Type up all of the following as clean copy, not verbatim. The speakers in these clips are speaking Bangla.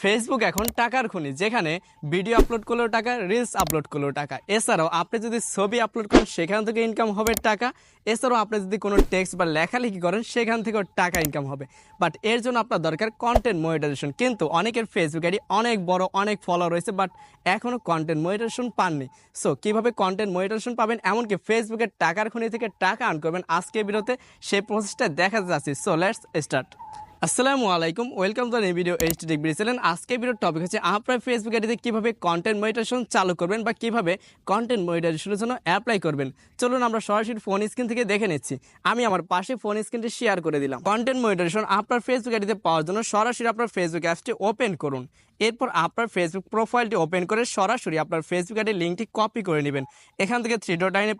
ফেসবুক এখন টাকার খনি, যেখানে ভিডিও আপলোড করলেও টাকা, রিলস আপলোড করলেও টাকা। এছাড়াও আপনি যদি ছবি আপলোড করেন সেখান থেকে ইনকাম হবে টাকা। এছাড়াও আপনি যদি কোনো টেক্সট বা লেখালেখি করেন সেখান থেকেও টাকা ইনকাম হবে। বাট এর জন্য আপনার দরকার কন্টেন্ট মনিটাইজেশন। কিন্তু অনেকের ফেসবুক আইডি অনেক বড়, অনেক ফলোয়ার রয়েছে, বাট এখনও কন্টেন্ট মনিটাইজেশন পাননি। সো কীভাবে কন্টেন্ট মনিটাইজেশন পাবেন, এমনকি ফেসবুকের টাকার খনি থেকে টাকা আর্ন করবেন, আজকে বিরতে সেই প্রসেসটা দেখাতে যাচ্ছি। So let's start. আসসালামু আলাইকুম, welcome to new video HT tech channel. আজকে ভিডিওর টপিক হচ্ছে আপনার ফেসবুক আইডিতে কীভাবে কন্টেন্ট মনিটাইজেশন চালু করবেন বা কীভাবে কন্টেন্ট মনিটাইজেশনের জন্য অ্যাপ্লাই করবেন। চলুন আমরা সরাসরি ফোন স্ক্রিন থেকে দেখে নিচ্ছি। আমি আমার পাশে ফোন স্ক্রিনটি শেয়ার করে দিলাম। কন্টেন্ট মনিটাইজেশন আপনার ফেসবুক আইডিতে পাওয়ার জন্য সরাসরি আপনার ফেসবুক অ্যাপসটি ওপেন করুন। এরপর আপনার ফেসবুক প্রোফাইলটি ওপেন করে সরাসরি আপনার ফেসবুক আইডির লিঙ্কটি কপি করে নেবেন। এখান থেকে থ্রি ডট লাইনে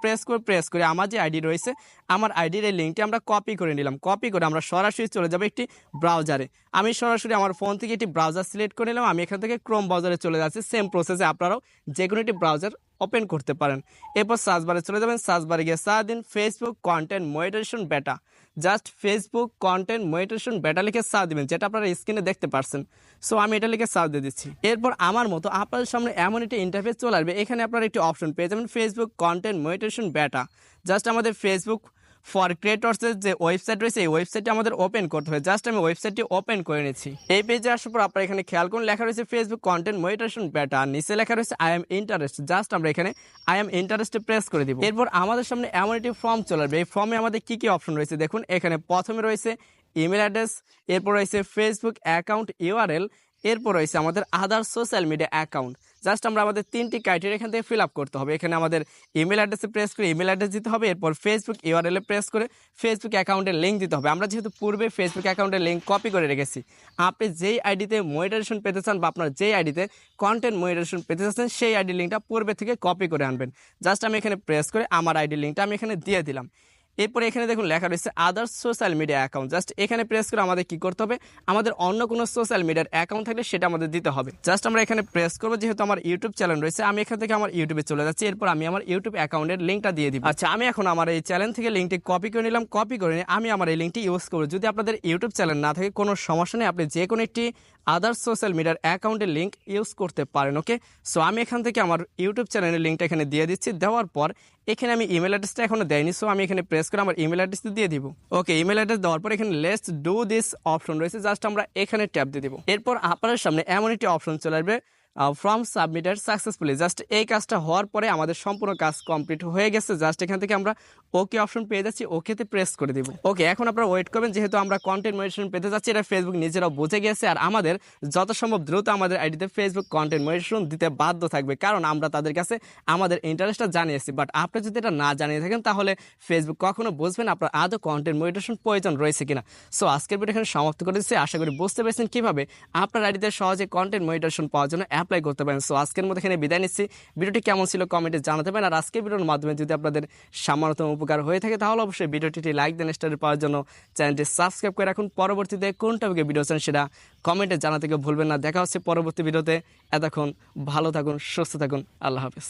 প্রেস করে আমার যে আইডি রয়েছে, আমার আইডির এই লিঙ্কটি আমরা কপি করে নিলাম। কপি করে আমরা সরাসরি চলে যাব একটি ব্রাউজারে। আমি সরাসরি আমার ফোন থেকে একটি ব্রাউজার সিলেক্ট করে নিলাম। আমি এখান থেকে ক্রোম ব্রাউজারে চলে যাচ্ছি। সেম প্রসেসে আপনারাও যে কোনো একটি ব্রাউজার ওপেন করতে পারেন। এরপর সার্চ বারে চলে যাবেন। সার্চ বারে গিয়ে সার্চ দিন ফেসবুক কন্টেন্ট মনিটাইজেশন বেটা। জাস্ট ফেসবুক কন্টেন্ট মনিটাইজেশন বেটা লিখে সার্চ দিবেন, যেটা আপনারা স্ক্রিনে দেখতে পাচ্ছেন। সো আমি এটা লিখে সার্চ দিয়ে দিচ্ছি। এরপর আমার মতো আপনাদের সামনে এমন একটি ইন্টারফেস চলে আসবে। এখানে আপনারা একটি অপশন পেয়ে যাবেন ফেসবুক কন্টেন্ট মনিটাইজেশন বেটা। জাস্ট আমাদের ফেসবুক ফর ক্রিয়েটর্সের যে ওয়েবসাইট রয়েছে, এই ওয়েবসাইটটি আমাদের ওপেন করতে হবে। জাস্ট আমি ওয়েবসাইটটি ওপেন করে নিচ্ছি। এই পেজে আসার পর আপনারা এখানে খেয়াল করুন, লেখা রয়েছে ফেসবুক কন্টেন্ট মনিটাইজেশন বেটা, আর নিচে লেখা রয়েছে আই এম ইন্টারেস্ট। জাস্ট আমরা এখানে আই এম ইন্টারেস্টে প্রেস করে দিব। এরপর আমাদের সামনে এমন একটি ফর্ম চলে আসবে। এই ফর্মে আমাদের কি কি অপশন রয়েছে দেখুন। এখানে প্রথমে রয়েছে ইমেল অ্যাড্রেস, এরপর রয়েছে ফেসবুক অ্যাকাউন্ট ইউআরএল, এরপর রয়েছে আমাদের আদার সোশ্যাল মিডিয়া অ্যাকাউন্ট। জাস্ট আমরা আমাদের তিনটি ক্রাইটেরিয়া এখান থেকে ফিল আপ করতে হবে। এখানে আমাদের ইমেল অ্যাড্রেসে প্রেস করে ইমেল অ্যাড্রেস দিতে হবে। এরপর ফেসবুক ইউআরএলে প্রেস করে ফেসবুক অ্যাকাউন্টের লিঙ্ক দিতে হবে। আমরা যেহেতু পূর্বে ফেসবুক অ্যাকাউন্টের লিঙ্ক কপি করে রেখেছি, আপনি যেই আইডিতে মনিটাইজেশন পেতে চান বা আপনার যেই আইডিতে কন্টেন্ট মনিটাইজেশন পেতে চাচ্ছেন, সেই আইডি লিঙ্কটা পূর্বে থেকে কপি করে আনবেন। জাস্ট আমি এখানে প্রেস করে আমার আইডি লিঙ্কটা আমি এখানে দিয়ে দিলাম। এরপরে এখানে দেখুন লেখা রয়েছে others social media account. Just এখানে প্রেস করে আমাদের কি করতে হবে, আমাদের অন্য কোনো সোশ্যাল মিডিয়ার অ্যাকাউন্ট থাকলে সেটা আমাদের দিতে হবে। জাস্ট আমরা এখানে প্রেস করবো। যেহেতু আমার ইউটিউব চ্যানেল রয়েছে, আমি এখান থেকে আমার ইউটিউবে চলে যাচ্ছি। এরপর আমি আমার ইউটিউব অ্যাকাউন্টের লিঙ্কটা দিয়ে দিব। আচ্ছা, আমি এখন আমার এই চ্যানেল থেকে লিঙ্কটি কপি করে নিলাম। কপি করে নিয়ে আমি আমার এই লিঙ্কটি ইউজ করবো। যদি আপনাদের ইউটিউব চ্যানেল না থাকে কোনো সমস্যা নেই, আপনি যে কোনো একটি আদার্স সোশ্যাল মিডিয়ার অ্যাকাউন্টের লিঙ্ক ইউজ করতে পারেন। ওকে, সো আমি এখান থেকে আমার ইউটিউব চ্যানেলের লিঙ্কটা এখানে দিয়ে দিচ্ছি। দেওয়ার পর এখানে আমি ইমেল অ্যাড্রেসটা এখনো দেয়নি, সো আমি এখানে প্রেস করে আমার ইমেল অ্যাড্রেস দিয়ে দিব। ওকে, ইমেল অ্যাড্রেস দেওয়ার পর এখানে লেটস ডু দিস অপশন রয়েছে। জাস্ট আমরা এখানে ট্যাপ দিয়ে দিব। এরপর আপনার সামনে এমন একটি অপশন চলে আসবে ফ্রম সাবমিটেড সাকসেসফুলি। জাস্ট এই কাজটা হওয়ার পরে আমাদের সম্পূর্ণ কাজ কমপ্লিট হয়ে গেছে। জাস্ট এখান থেকে আমরা ওকে অপশন পেয়ে যাচ্ছি, ওকেতে প্রেস করে দিব। ওকে, এখন আপনারা ওয়েট করবেন, যেহেতু আমরা কন্টেন্ট মনিটাইজেশন পেতে যাচ্ছি। এটা ফেসবুক নিজেরাও বুঝে গেছে, আর আমাদের যত সম্ভব দ্রুত আমাদের আইডিতে ফেসবুক কন্টেন্ট মনিটাইজেশন দিতে বাধ্য থাকবে, কারণ আমরা তাদের কাছে আমাদের ইন্টারেস্টটা জানিয়েছি। বাট আপনি যদি এটা না জানিয়ে থাকেন, তাহলে ফেসবুক কখনো বুঝবেন আপনার আদৌ কন্টেন্ট মনিটাইজেশন প্রয়োজন রয়েছে কিনা। সো আজকের ভিডিও এখানে সমাপ্ত করে দিচ্ছি। আশা করি বুঝতে পেরেছেন কিভাবে আপনার আইডিতে সহজে কন্টেন্ট মনিটাইজেশন পাওয়ার জন্য অ্যাপ্লাই করতে পারেন। সো আজকের মধ্যে এখানে বিদায় নিচ্ছি। ভিডিওটি কেমন ছিল কমেন্টে জানাতে পারেন। আর আজকের ভিডিওর মাধ্যমে যদি আপনাদের সামান্যতম উপকার হয়ে থাকে, তাহলে অবশ্যই ভিডিওটি লাইক দেন, স্টার পাওয়ার জন্য চ্যানেলটি সাবস্ক্রাইব করে রাখুন। পরবর্তীতে কোন টপিকে ভিডিও চান সেটা কমেন্টে জানাতে ভুলবেন না। দেখা হচ্ছে পরবর্তী ভিডিওতে। এতক্ষণ ভালো থাকুন, সুস্থ থাকুন, আল্লাহ হাফেজ।